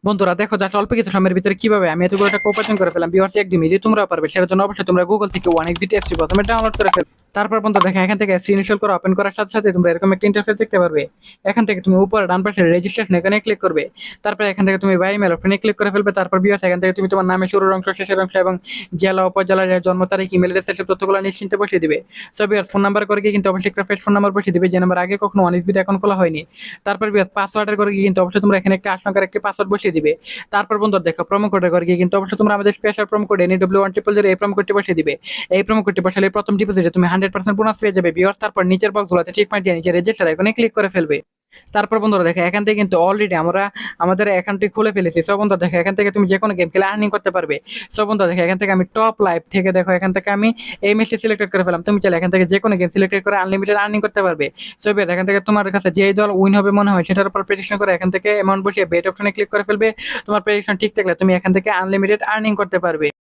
বন্ধুরা দেখো জাস্ট অল্প কিছু সময়ের ভিতরে কিভাবে আমি এতগুলো টাকা উপার্জন করে ফেলাম ভিউয়ার্স একদমই যে তোমরা পারবে সেটার জন্য অবশ্যই তোমরা গুগল থেকে অনেক বিটি অ্যাপসটি প্রথমে ডাউনলোড করে ফেলবে। তারপর বন্ধু দেখো এখান থেকে অ্যাপস ইনস্টল করে ওপেন করার সাথে সাথে তোমরা এরকম একটা ইন্টারফেস দেখতে পারবে। এখান থেকে তুমি উপরে ডান পাশে রেজিস্ট্রেশন এখানে ক্লিক করবে। তারপর এখান থেকে তুমি বাই মেল অপশনে ক্লিক করে ফেলবে। তারপর ভিউয়ার্স এখান থেকে তুমি তোমার নামের শুরুর অংশ শেষের অংশ এবং জেলা উপজেলার জন্ম তারিখ ইমেল অ্যাড্রেস এসব তথ্যগুলো নিশ্চিন্তে বসিয়ে দিবে। সো ভিউয়ার্স ফোন নাম্বার করে গিয়ে কিন্তু অবশ্যই একটা ফ্রেশ ফোন নাম্বার বসিয়ে দিবে যে নাম্বার আগে কখনো অনেক বিটি অ্যাকাউন্ট খোলা হয়নি। তারপর ভিউয়ার্স পাসওয়ার্ডের করে গিয়ে কিন্তু অবশ্যই তোমরা এখানে একটা আশঙ্কার একটি পাসওয়ার্ড বসিয়ে দিবে। তারপর বন্ধুরা দেখো প্রোমো কোডের ঘরে গিয়ে কিন্তু অবশ্যই তোমরা আমাদের স্পেশাল প্রোমো কোড NW100 এই প্রোমো কোডটি বসিয়ে দিবে। এই প্রোমো কোডটি বসালে প্রথম ডিপোজিটে তুমি 100% বোনাস পেয়ে যাবে ভিউয়ার্স। তারপর নিচের বক্সগুলোতে টিক মার্ক দিয়ে নিচে রেজিস্টার আইকনে ক্লিক করে ফেলবে। তারপর বন্ধুরা দেখো এখান থেকে কিন্তু অলরেডি আমরা আমাদের অ্যাকাউন্টটি খুলে ফেলেছি। সো বন্ধুরা দেখো এখান থেকে তুমি যে কোনো গেম খেলে আর্নিং করতে পারবে। সো বন্ধুরা দেখো এখান থেকে আমি টপ লাইভ থেকে দেখো এখান থেকে আমি এই ম্যাচটি সিলেক্টেড করে ফেলাম। তুমি চাইলে এখান থেকে যে কোনো গেম সিলেক্টেড করে আনলিমিটেড আর্নিং করতে পারবে। সো এখান থেকে তোমার কাছে যে দল উইন হবে মনে হয় সেটার উপর প্রেডিকশন করে এখান থেকে অ্যামাউন্ট বসিয়ে বেট অপশনে ক্লিক করে ফেলবে। তোমার প্রেডিকশন ঠিক থাকলে তুমি এখান থেকে আনলিমিটেড আর্নিং করতে পারবে।